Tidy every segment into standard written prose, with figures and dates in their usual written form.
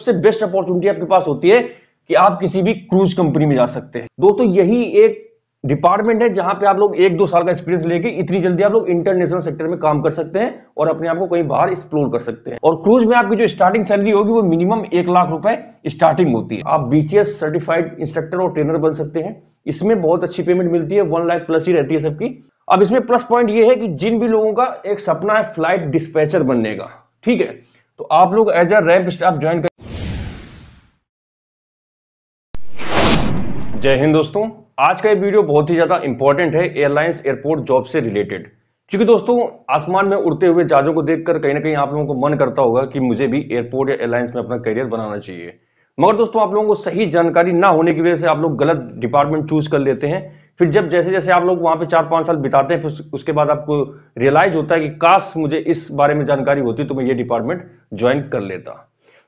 सबसे best opportunity आपके पास होती है कि आप किसी भी क्रूज कंपनी में जा सकते हैं। दोस्तों यही एक डिपार्टमेंट है जहां पे आप लोग 1-2 साल का एक्सपीरियंस लेके इतनी जल्दी आप लोग इंटरनेशनल सेक्टर में काम कर सकते हैं और अपने आप को कहीं बाहर एक्सप्लोर कर सकते हैं। और क्रूज में आपकी जो स्टार्टिंग सैलरी होगी वो मिनिमम 1 लाख रुपए स्टार्टिंग होती है। आप बीसीएस सर्टिफाइड इंस्ट्रक्टर और ट्रेनर बन सकते हैं। इसमें बहुत अच्छी पेमेंट मिलती है, 1 लाख प्लस ही रहती है सबकी। अब इसमें प्लस पॉइंट ये है कि जिन भी लोगों का एक सपना है फ्लाइट डिस्पैचर बनने का, ठीक है, तो आप लोग as a ramp staff join कर। जय हिंद दोस्तों, आज का ये वीडियो बहुत ही ज्यादा इंपॉर्टेंट है एयरलाइंस एयरपोर्ट जॉब से रिलेटेड। क्योंकि दोस्तों आसमान में उड़ते हुए जहाजों को देखकर कहीं ना कहीं आप लोगों को मन करता होगा कि मुझे भी एयरपोर्ट या एयरलाइंस में अपना करियर बनाना चाहिए। मगर दोस्तों आप लोगों को सही जानकारी ना होने की वजह से आप लोग गलत डिपार्टमेंट चूज कर लेते हैं। फिर जब जैसे जैसे आप लोग वहां पे 4-5 साल बिताते हैं फिर उसके बाद आपको रियलाइज होता है कि काश मुझे इस बारे में जानकारी होती तो मैं ये डिपार्टमेंट ज्वाइन कर लेता।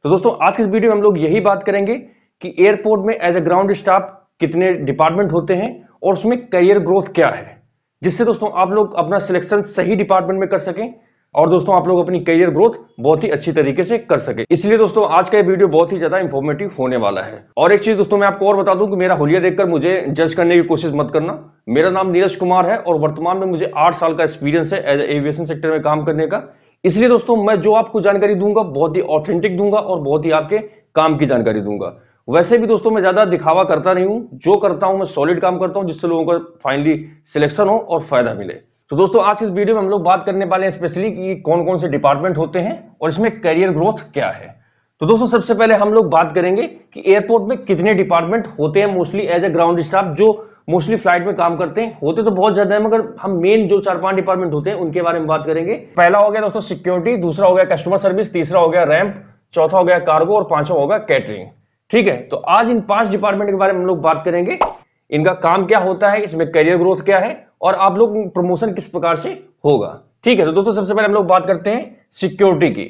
तो दोस्तों आज की इस वीडियो में हम लोग यही बात करेंगे कि एयरपोर्ट में एज ए ग्राउंड स्टाफ कितने डिपार्टमेंट होते हैं और उसमें करियर ग्रोथ क्या है, जिससे दोस्तों आप लोग अपना सिलेक्शन सही डिपार्टमेंट में कर सकें और दोस्तों आप लोग अपनी करियर ग्रोथ बहुत ही अच्छी तरीके से कर सके। इसलिए दोस्तों आज का ये वीडियो बहुत ही ज्यादा इंफॉर्मेटिव होने वाला है। और एक चीज दोस्तों मैं आपको और बता दूं कि मेरा हुलिया देखकर मुझे जज करने की कोशिश मत करना। मेरा नाम नीरज कुमार है और वर्तमान में मुझे 8 साल का एक्सपीरियंस है एज एविएशन सेक्टर में काम करने का। इसलिए दोस्तों मैं जो आपको जानकारी दूंगा बहुत ही ऑथेंटिक दूंगा और बहुत ही आपके काम की जानकारी दूंगा। वैसे भी दोस्तों मैं ज्यादा दिखावा करता नहीं हूं, जो करता हूं मैं सॉलिड काम करता हूं जिससे लोगों का फाइनली सिलेक्शन हो और फायदा मिले। तो दोस्तों आज इस वीडियो में हम लोग बात करने वाले हैं स्पेशली कि कौन कौन से डिपार्टमेंट होते हैं और इसमें करियर ग्रोथ क्या है। तो दोस्तों सबसे पहले हम लोग बात करेंगे कि एयरपोर्ट में कितने डिपार्टमेंट होते हैं mostly as a ground staff जो मोस्टली फ्लाइट में काम करते हैं। होते तो बहुत ज्यादा है मगर हम मेन जो 4-5 डिपार्टमेंट होते हैं उनके बारे में बात करेंगे। पहला हो गया दोस्तों सिक्योरिटी, दूसरा हो गया कस्टमर सर्विस, तीसरा हो गया रैंप, चौथा हो गया कार्गो और पांचवा होगा कैटरिंग। ठीक है, तो आज इन 5 डिपार्टमेंट के बारे में हम लोग बात करेंगे। इनका काम क्या होता है, इसमें करियर ग्रोथ क्या है और आप लोग प्रमोशन किस प्रकार से होगा। ठीक है, तो दोस्तों सबसे पहले हम लोग बात करते हैं सिक्योरिटी की।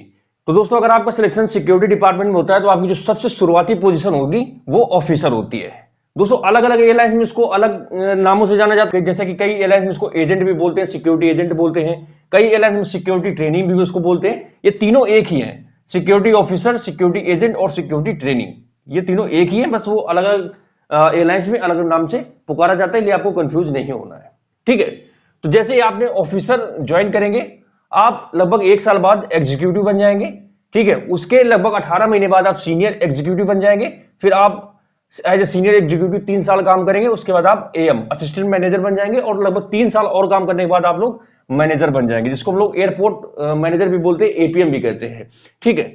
तो दोस्तों अगर आपका सिलेक्शन सिक्योरिटी डिपार्टमेंट में होता है तो आपकी जो सबसे शुरुआती पोजीशन होगी वो ऑफिसर होती है। दोस्तों अलग अलग एयरलाइंस में इसको अलग नामों से जाना जाता है, जैसे कि कई एयरलाइंस में इसको एजेंट भी बोलते हैं, सिक्योरिटी एजेंट बोलते हैं, कई एयरलाइंस में सिक्योरिटी ट्रेनिंग भी उसको बोलते हैं। ये तीनों एक ही है, सिक्योरिटी ऑफिसर, सिक्योरिटी एजेंट और सिक्योरिटी ट्रेनिंग, ये तीनों एक ही है, बस वो अलग अलग एयरलाइंस में अलग अलग नाम से पुकारा जाता है, इसलिए आपको कंफ्यूज नहीं होना है। ठीक है, तो जैसे ही आपने ऑफिसर ज्वाइन करेंगे आप लगभग 1 साल बाद एग्जीक्यूटिव बन जाएंगे। ठीक है, उसके लगभग 18 महीने बाद आप सीनियर एग्जीक्यूटिव बन जाएंगे। फिर आप एज ए सीनियर एग्जीक्यूटिव 3 साल काम करेंगे, उसके बाद आप एएम असिस्टेंट मैनेजर बन जाएंगे और लगभग 3 साल और काम करने के बाद आप लोग मैनेजर बन जाएंगे, जिसको हम लोग एयरपोर्ट मैनेजर भी बोलते हैं, एपीएम भी कहते हैं। ठीक है,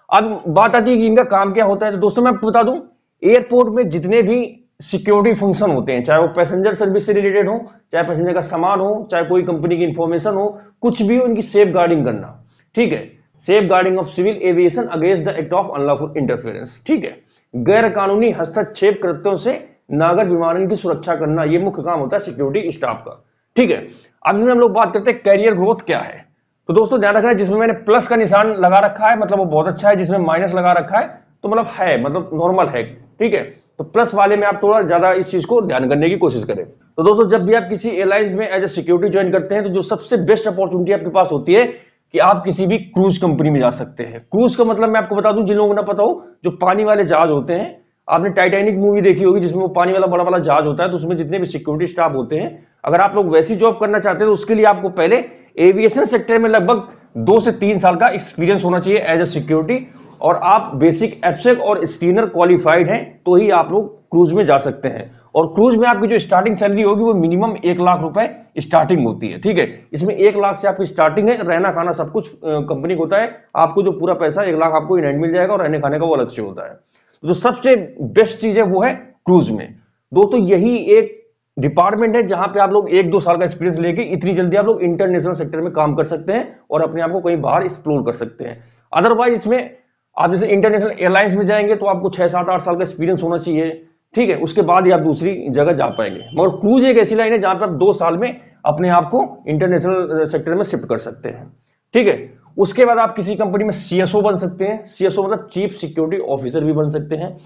अब बात आती है कि इनका काम क्या होता है। तो दोस्तों मैं आपको बता दूं एयरपोर्ट में जितने भी सिक्योरिटी फंक्शन होते हैं, चाहे वो पैसेंजर सर्विस से रिलेटेड हो, चाहे पैसेंजर का सामान हो, चाहे कोई कंपनी की इंफॉर्मेशन हो, कुछ भी हो, इनकी सेफ गार्डिंग करना। ठीक है, safeguarding of civil aviation against the act of unlawful interference. ठीक है, गैर कानूनी हस्तक्षेप कृत्यों से नागर विमानन की सुरक्षा करना, यह मुख्य काम होता है सिक्योरिटी स्टाफ का। ठीक है, अब इसमें हम लोग बात करते हैं करियर ग्रोथ क्या है। तो दोस्तों ध्यान रखना है, जिसमें मैंने प्लस का निशान लगा रखा है मतलब वो बहुत अच्छा है, जिसमें माइनस लगा रखा है तो मतलब है, मतलब नॉर्मल है। ठीक है, तो प्लस वाले में आप थोड़ा ज्यादा इस चीज को ध्यान करने की कोशिश करें। तो दोस्तों जब भी आप किसी एयरलाइंस में एज ए सिक्योरिटी ज्वाइन करते हैं तो जो सबसे बेस्ट अपॉर्चुनिटी आपके पास होती है कि आप किसी भी क्रूज कंपनी में जा सकते हैं। क्रूज का मतलब मैं आपको बता दूं, जिन लोगों को ना पता हो, जो पानी वाले जहाज होते हैं, आपने टाइटैनिक मूवी देखी होगी जिसमें वो पानी वाला बड़ा वाला जहाज होता है, तो उसमें जितने भी सिक्योरिटी स्टाफ होते हैं, अगर आप लोग वैसी जॉब करना चाहते हैं तो उसके लिए आपको पहले एविएशन सेक्टर में लगभग 2 से 3 साल का एक्सपीरियंस होना चाहिए एज ए सिक्योरिटी, और आप बेसिक एफसेक और स्क्रीनर क्वालिफाइड हैं तो ही आप लोग क्रूज में जा सकते हैं। और क्रूज में आपकी जो स्टार्टिंग सैलरी होगी वो मिनिमम 1 लाख रुपए स्टार्टिंग होती है। ठीक है, इसमें 1 लाख से आपकी स्टार्टिंग है, रहना खाना सब कुछ कंपनी को होता है। आपको जो पूरा पैसा 1 लाख आपको इन हैंड मिल जाएगा और रहने खाने का वो अलग से होता है। जो सबसे बेस्ट चीज है वो है क्रूज में। दोस्तों यही एक डिपार्टमेंट है जहां पे आप लोग 1-2 साल का एक्सपीरियंस लेके इतनी जल्दी आप लोग इंटरनेशनल सेक्टर में काम कर सकते हैं और अपने आप को कहीं बाहर एक्सप्लोर कर सकते हैं। अदरवाइज इसमें आप जैसे इंटरनेशनल एयरलाइंस में जाएंगे तो आपको 6-7-8 साल का एक्सपीरियंस होना चाहिए। ठीक है, उसके बाद ही आप दूसरी जगह जा पाएंगे। मगर क्रूज एक ऐसी लाइन है जहां पर आप 2 साल में अपने आप को इंटरनेशनल सेक्टर में शिफ्ट कर सकते हैं। ठीक है, उसके बाद आप किसी कंपनी में सीएसओ बन सकते हैं। सीएसओ मतलब चीफ सिक्योरिटी ऑफिसर भी बन सकते हैं।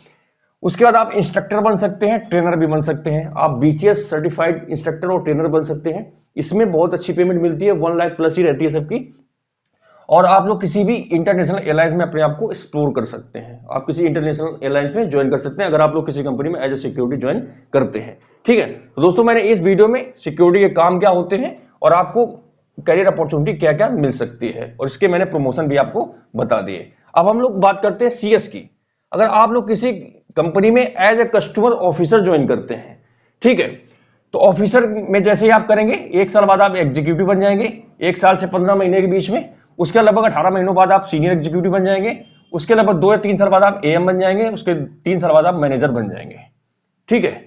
उसके बाद आप इंस्ट्रक्टर बन सकते हैं, ट्रेनर भी बन सकते हैं। आप बीसीएस सर्टिफाइड इंस्ट्रक्टर और ट्रेनर बन सकते हैं। इसमें बहुत अच्छी पेमेंट मिलती है, 1 लाख प्लस ही रहती है सबकी। और आप लोग किसी भी इंटरनेशनल एयरलाइंस में अपने आप को एक्सप्लोर कर सकते हैं। आप किसी इंटरनेशनल एयरलाइंस में ज्वाइन कर सकते हैं अगर आप लोग किसी कंपनी में एज ए सिक्योरिटी ज्वाइन करते हैं। ठीक है, तो दोस्तों मैंने इस वीडियो में सिक्योरिटी के काम क्या होते हैं और आपको करियर अपॉर्चुनिटी क्या क्या मिल सकती है और इसके मैंने प्रमोशन भी आपको बता दिए। अब हम लोग बात करते हैं सीएस की। अगर आप लोग किसी कंपनी में as a customer officer join करते हैं, ठीक है, तो ऑफिसर में जैसे ही आप करेंगे 1 साल बाद आप एग्जीक्यूटिव बन जाएंगे, 1 साल से 15 महीने के बीच में। उसके लगभग 18 महीनों बाद आप सीनियर एग्जीक्यूटिव बन जाएंगे। उसके लगभग 2 या 3 साल बाद आप एएम बन जाएंगे। उसके 3 साल बाद आप मैनेजर बन जाएंगे। ठीक है,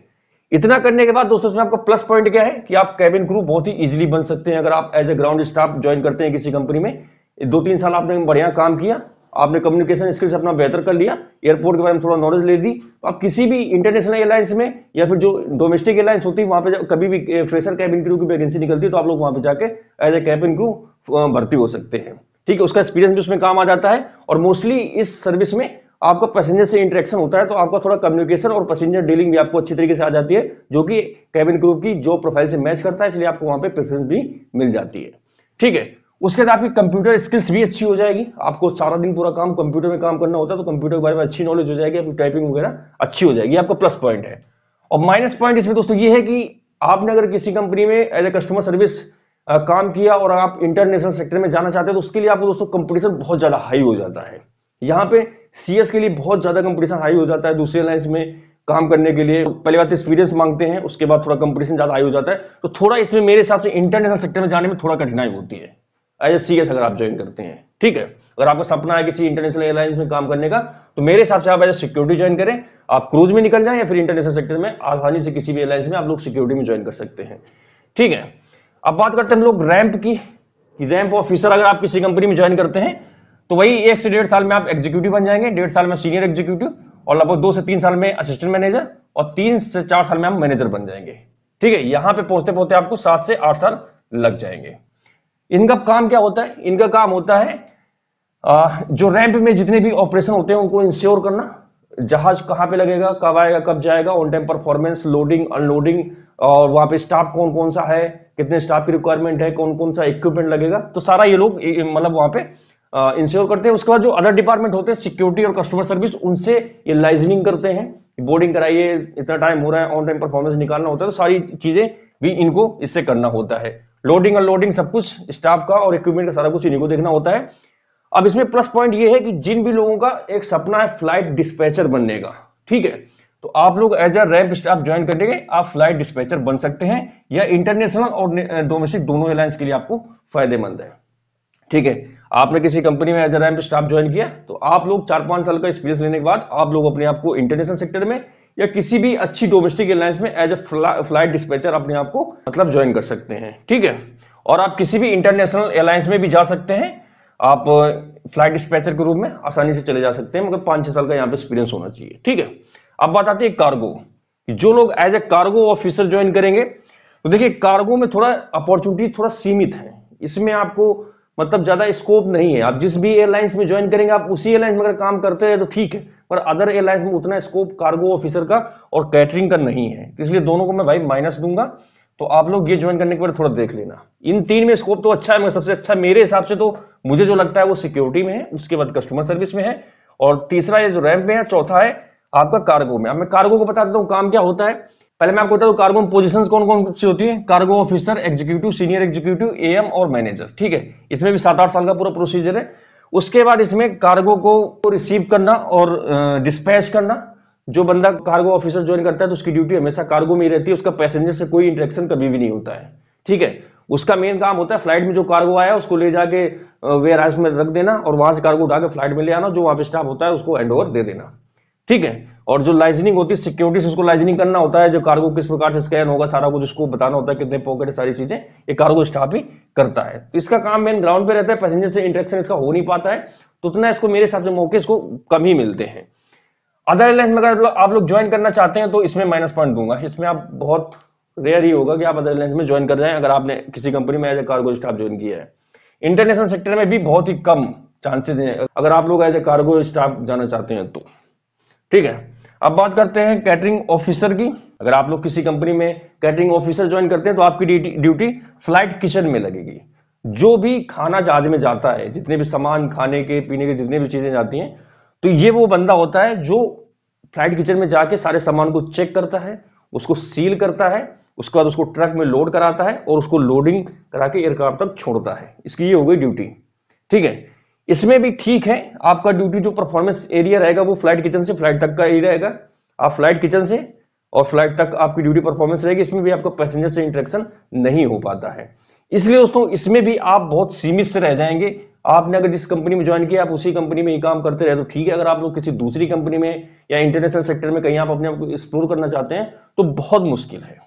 इतना करने के बाद दोस्तों इसमें आपका प्लस पॉइंट क्या है कि आप कैबिन क्रू बहुत ही इजीली बन सकते हैं। अगर आप as a ground staff join करते हैं किसी कंपनी में, 2-3 साल आपने बढ़िया काम किया, आपने कम्युनिकेशन स्किल्स अपना बेहतर कर लिया, एयरपोर्ट के बारे में थोड़ा नॉलेज ले दी, तो आप किसी भी इंटरनेशनल एयरलाइंस में या फिर जो डोमेस्टिक एयरलाइंस होती है वहां पे कभी भी फ्रेशर कैबिन क्रू की वैकेंसी निकलती है तो आप लोग वहां पे जाके एज ए कैबिन क्रू भर्ती हो सकते हैं। ठीक है, उसका एक्सपीरियंस भी उसमें काम आ जाता है और मोस्टली इस सर्विस में आपका पैसेंजर से इंटरेक्शन होता है तो आपका थोड़ा कम्युनिकेशन और पैसेंजर डीलिंग भी आपको अच्छी तरीके से आ जाती है, जो कि कैबिन क्रू की जो प्रोफाइल से मैच करता है, इसलिए आपको वहां पे प्रेफरेंस भी मिल जाती है। ठीक है, उसके बाद आपकी कंप्यूटर स्किल्स भी अच्छी हो जाएगी। आपको सारा दिन पूरा काम कंप्यूटर में काम करना होता है तो कंप्यूटर के बारे में अच्छी नॉलेज हो जाएगी, आपकी टाइपिंग वगैरह अच्छी हो जाएगी, आपका प्लस पॉइंट है। और माइनस पॉइंट इसमें दोस्तों ये है कि आपने अगर किसी कंपनी में एज ए कस्टमर सर्विस काम किया और आप इंटरनेशनल सेक्टर में जाना चाहते हैं तो उसके लिए आपको दोस्तों कंपटीशन बहुत ज्यादा हाई हो जाता है। यहाँ पे सीएस के लिए बहुत ज्यादा कंपटीशन हाई हो जाता है दूसरे एयरलाइंस में काम करने के लिए। पहली बात एक्सपीरियंस मांगते हैं, उसके बाद थोड़ा कंपटीशन ज्यादा हाई हो जाता है, तो थोड़ा इसमें मेरे हिसाब से इंटरनेशनल सेक्टर में जाने में थोड़ा कठिनाई होती है एज ए सीएस अगर आप ज्वाइन करते हैं। ठीक है, अगर आपका सपना है किसी इंटरनेशनल एयरलाइंस में काम करने का तो मेरे हिसाब से आप एज ए सिक्योरिटी ज्वाइन करें, आप क्रूज में निकल जाएं या फिर इंटरनेशनल सेक्टर में आसानी से किसी भी एयरलाइंस में आप लोग सिक्योरिटी में ज्वाइन कर सकते हैं। ठीक है, अब बात करते हैं हम लोग रैंप की। रैंप ऑफिसर अगर आप किसी कंपनी में ज्वाइन करते हैं तो वही 1 से 1.5 साल में आप एग्जीक्यूटिव बन जाएंगे, 1.5 साल में सीनियर एग्जीक्यूटिव और लगभग 2 से 3 साल में असिस्टेंट मैनेजर और 3 से 4 साल में आप मैनेजर बन जाएंगे। ठीक है, यहां पे पहुंचते पहुंचते आपको 7 से 8 साल लग जाएंगे। इनका काम क्या होता है? इनका काम होता है जो रैंप में जितने भी ऑपरेशन होते हैं उनको इंश्योर करना, जहाज कहां पे लगेगा, कब आएगा, कब जाएगा, on time performance, loading unloading, और वहां पे स्टाफ कौन कौन सा है, कितने स्टाफ की रिक्वायरमेंट है, कौन कौन सा इक्विपमेंट लगेगा, तो सारा ये लोग मतलब वहां पे इंश्योर करते हैं। उसके बाद जो अदर डिपार्टमेंट होते हैं सिक्योरिटी और कस्टमर सर्विस, उनसे ये लाइजनिंग करते हैं, बोर्डिंग कराइए, इतना टाइम हो रहा है, ऑन टाइम परफॉर्मेंस निकालना होता है, तो सारी चीजें भी इनको इससे करना होता है। लोडिंग अनलोडिंग सब कुछ स्टाफ का और इक्विपमेंट का सारा कुछ इन्हीं को देखना होता है। अब इसमें प्लस पॉइंट ये है कि जिन भी लोगों का एक सपना है फ्लाइट डिस्पैचर बनने का, ठीक है, तो आप लोग as a ramp staff join करेंगे, आप फ्लाइट डिस्पैचर बन सकते हैं। या इंटरनेशनल और डोमेस्टिक दोनों एयरलाइंस के लिए आपको फायदेमंद है। ठीक है, आपने किसी कंपनी में as a ramp staff join किया तो आप लोग 4-5 साल का एक्सपीरियंस लेने के बाद आप लोग अपने आप को इंटरनेशनल सेक्टर में या किसी भी अच्छी डोमेस्टिक एयरलाइंस में एज अ फ्लाइट डिस्पैचर अपने आप को मतलब ज्वाइन कर सकते हैं। ठीक है, और आप किसी भी इंटरनेशनल एयरलाइंस में भी जा सकते हैं, आप फ्लाइट डिस्पैचर के रूप में आसानी से चले जा सकते हैं, मगर 5-6 साल का यहाँ पे एक्सपीरियंस होना चाहिए। ठीक है, अब बात आती है कार्गो। जो लोग as a cargo officer join करेंगे तो देखिए कार्गो में थोड़ा अपॉर्चुनिटी थोड़ा सीमित है, इसमें आपको मतलब ज्यादा स्कोप नहीं है। आप जिस भी एयरलाइंस में ज्वाइन करेंगे आप उसी एयरलाइंस में अगर काम करते हैं तो ठीक है, पर अदर एयरलाइंस में उतना स्कोप कार्गो ऑफिसर का और कैटरिंग का नहीं है, इसलिए दोनों को मैं भाई माइनस दूंगा। तो आप लोग ये ज्वाइन करने के बाद थोड़ा देख लेना। इन 3 में स्कोप तो अच्छा है, मगर सबसे अच्छा मेरे हिसाब से तो मुझे जो लगता है वो सिक्योरिटी में है, उसके बाद कस्टमर सर्विस में है, और तीसरा ये जो रैंप में है, चौथा है आपका कार्गो में। अब मैं कार्गो को बता देता हूँ काम क्या होता है। पहले मैं आपको बता दूं कार्गो में पोजीशंस कौन कौन सी होती है। Cargo officer, executive, senior executive, am और मैनेजर। ठीक है, इसमें भी 7-8 साल का पूरा प्रोसीजर है। उसके बाद इसमें कार्गो को रिसीव करना और डिस्पैच करना। जो बंदा कार्गो ऑफिसर ज्वाइन करता है तो उसकी ड्यूटी हमेशा कार्गो में ही रहती है, उसका पैसेंजर से कोई इंटरेक्शन कभी भी नहीं होता है। ठीक है, उसका मेन काम होता है फ्लाइट में जो कार्गो आया उसको ले जाके वेयर हाउस में रख देना और वहां से कार्गो उठा के फ्लाइट में ले आना, जो वहां पे स्टाफ होता है उसको हैंड ओवर दे देना। ठीक है, और जो लाइजनिंग होती है सिक्योरिटी से उसको लाइजनिंग करना होता है, जो कार्गो किस प्रकार से स्कैन होगा सारा कुछ उसको बताना होता है, कितने पॉकेट है, सारी चीजें ये कार्गो स्टाफ ही करता है। तो इसका काम मेन ग्राउंड पे रहता है, पैसेंजर से इंटरेक्शन इसका हो नहीं पाता है, तो उतना इसको मेरे हिसाब से मौके इसको कम ही मिलते हैं। अदर एयरलाइंस में अगर आप लोग ज्वाइन करना चाहते हैं तो इसमें माइनस पॉइंट दूंगा। इसमें आप बहुत रेयर ही होगा कि आप अदर एयरलाइंस में ज्वाइन कर जाएं अगर आपने किसी कंपनी में as a cargo staff join किया है। इंटरनेशनल सेक्टर में भी बहुत ही कम चांसेस हैं अगर आप लोग एज ए कार्गो स्टाफ जाना चाहते हैं तो। ठीक है, अब बात करते हैं कैटरिंग ऑफिसर की। अगर आप लोग किसी कंपनी में कैटरिंग ऑफिसर ज्वाइन करते हैं तो आपकी ड्यूटी फ्लाइट किचन में लगेगी। जो भी खाना जहाज में जाता है, जितने भी सामान खाने के पीने के जितने भी चीजें जाती हैं, तो ये वो बंदा होता है जो फ्लाइट किचन में जाके सारे सामान को चेक करता है, उसको सील करता है, उसके बाद उसको ट्रक में लोड कराता है और उसको लोडिंग करा के एयरक्राफ्ट तक छोड़ता है। इसकी ये हो गई ड्यूटी। ठीक है, इसमें भी ठीक है, आपका ड्यूटी जो परफॉर्मेंस एरिया रहेगा वो फ्लाइट किचन से फ्लाइट तक का एरिया रहेगा। आप फ्लाइट किचन से और फ्लाइट तक आपकी ड्यूटी परफॉर्मेंस रहेगी। इसमें भी आपका पैसेंजर से इंटरेक्शन नहीं हो पाता है। इसलिए दोस्तों इसमें भी आप बहुत सीमित से रह जाएंगे। आपने अगर जिस कंपनी में ज्वाइन किया आप उसी कंपनी में ही काम करते रहे तो ठीक है। अगर आप लोग किसी दूसरी कंपनी में या इंटरनेशनल सेक्टर में कहीं आप अपने आप को एक्सप्लोर करना चाहते हैं तो बहुत मुश्किल है।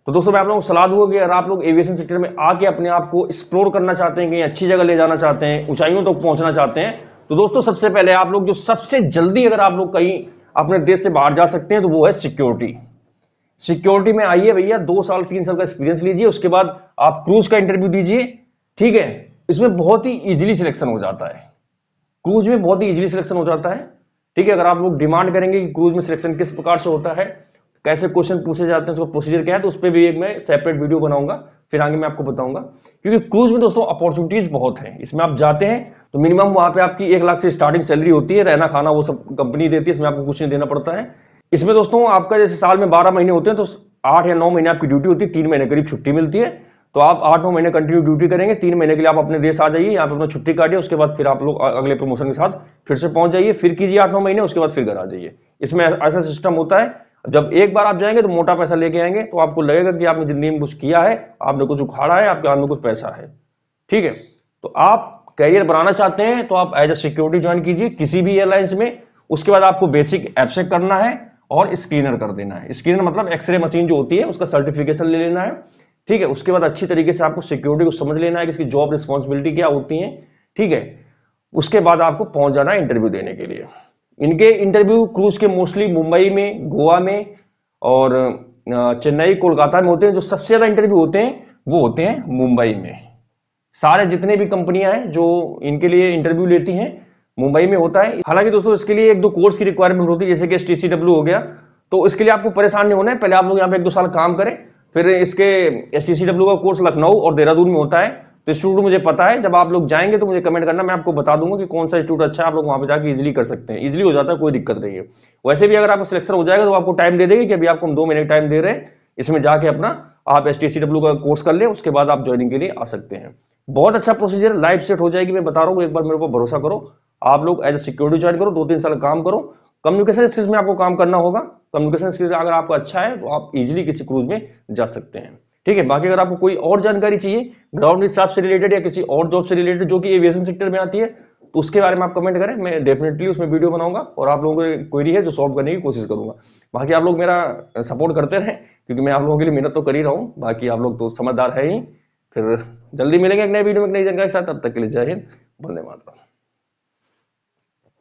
तो दोस्तों मैं आप लोगों को सलाह दूंगा कि अगर आप लोग एविएशन सेक्टर में आके अपने आप को एक्सप्लोर करना चाहते हैं, कहीं अच्छी जगह ले जाना चाहते हैं, ऊंचाइयों तक पहुंचना चाहते हैं, तो दोस्तों सबसे पहले आप लोग जो सबसे जल्दी अगर आप लोग कहीं अपने देश से बाहर जा सकते हैं तो वो है सिक्योरिटी। सिक्योरिटी में आइए भैया, 2 साल 3 साल का एक्सपीरियंस लीजिए, उसके बाद आप क्रूज का इंटरव्यू दीजिए। ठीक है, इसमें बहुत ही इजीली सिलेक्शन हो जाता है। क्रूज में बहुत ही इजीली सिलेक्शन हो जाता है। ठीक है, अगर आप लोग डिमांड करेंगे कि क्रूज में सिलेक्शन किस प्रकार से होता है, कैसे क्वेश्चन पूछे जाते हैं, उसका प्रोसीजर क्या है, तो उस पर भी एक मैं सेपरेट वीडियो बनाऊंगा, फिर आगे मैं आपको बताऊंगा। क्योंकि क्रूज में दोस्तों अपॉर्चुनिटीज बहुत हैं। इसमें आप जाते हैं तो मिनिमम वहां पे आपकी 1 लाख से स्टार्टिंग सैलरी होती है, रहना खाना वो सब कंपनी देती है, इसमें आपको कुछ नहीं देना पड़ता है। इसमें दोस्तों आपका जैसे साल में 12 महीने होते हैं तो 8 या 9 महीने आपकी ड्यूटी होती है, 3 महीने करीब छुट्टी मिलती है। तो आप 8-9 महीने कंटिन्यू ड्यूटी करेंगे, 3 महीने के लिए आप अपने देश आ जाइए, यहाँ पे अपना छुट्टी काटिए, उसके बाद फिर आप लोग अगले प्रमोशन के साथ फिर से पहुंच जाइए, फिर कीजिए 8-9 महीने, उसके बाद फिर घर आ जाइए। इसमें ऐसा सिस्टम होता है, जब एक बार आप जाएंगे तो मोटा पैसा लेके आएंगे, तो आपको लगेगा कि आपने जिंदगी में कुछ किया है, आपने कुछ उखाड़ा है, आपके हाथ में कुछ पैसा है। ठीक है, तो आप करियर बनाना चाहते हैं तो आप एज ए सिक्योरिटी ज्वाइन कीजिए किसी भी एयरलाइंस में। उसके बाद आपको बेसिक एब्सेक करना है और स्क्रीनर कर देना है। स्क्रीनर मतलब एक्सरे मशीन जो होती है उसका सर्टिफिकेशन ले लेना है। ठीक है, उसके बाद अच्छी तरीके से आपको सिक्योरिटी को समझ लेना है कि इसकी जॉब रिस्पॉन्सिबिलिटी क्या होती है। ठीक है, उसके बाद आपको पहुंच जाना है इंटरव्यू देने के लिए। इनके इंटरव्यू क्रूज के मोस्टली मुंबई में, गोवा में और चेन्नई कोलकाता में होते हैं। जो सबसे ज्यादा इंटरव्यू होते हैं वो होते हैं मुंबई में। सारे जितने भी कंपनियां हैं जो इनके लिए इंटरव्यू लेती हैं मुंबई में होता है। हालांकि दोस्तों इसके लिए 1-2 कोर्स की रिक्वायरमेंट होती है, जैसे कि STCW हो गया, तो इसके लिए आपको परेशान नहीं होना है। पहले आप लोग यहाँ पे 1-2 साल काम करें, फिर इसके STCW का कोर्स लखनऊ और देहरादून में होता है। तो इंस्टीट्यूट मुझे पता है, जब आप लोग जाएंगे तो मुझे कमेंट करना, मैं आपको बता दूंगा कि कौन सा इंस्टीट्यूट अच्छा है। आप लोग वहां पे जाकर इजीली कर सकते हैं, इजीली हो जाता है, कोई दिक्कत नहीं है। वैसे भी अगर आपको सिलेक्शन हो जाएगा तो आपको टाइम दे देंगे कि अभी आपको हम 2 महीने टाइम दे रहे हैं, इसमें जाके अपना आप STCW का कोर्स कर ले, उसके बाद आप ज्वाइनिंग के लिए आ सकते हैं। बहुत अच्छा प्रोसीजर, लाइफ सेट हो जाएगी, मैं बता रहा हूँ, एक बार मेरे ऊपर भरोसा करो। आप लोग एज ए सिक्योरिटी ज्वाइन करो, 2-3 साल काम करो। कम्युनिकेशन स्किल्स में आपको काम करना होगा। कम्युनिकेशन स्किल्स अगर आपका अच्छा है तो आप इजीली किसी क्रूज में जा सकते हैं। ठीक है, बाकी अगर आपको कोई और जानकारी चाहिए ग्राउंड स्टाफ से रिलेटेड या किसी और जॉब से रिलेटेड जो कि एविएशन सेक्टर में आती है, तो उसके बारे में आप कमेंट करें, मैं डेफिनेटली उसमें वीडियो बनाऊंगा और आप लोगों को क्वेरी है जो सॉल्व करने की कोशिश करूंगा। बाकी आप लोग मेरा सपोर्ट करते रहें, क्योंकि मैं आप लोगों के लिए मेहनत तो कर ही रहा हूँ। बाकी आप लोग तो समझदार है ही। फिर जल्दी मिलेंगे एक नए वीडियो में एक नई जानकारी के साथ, तब तक के लिए जय हिंद, वंदे मातरम।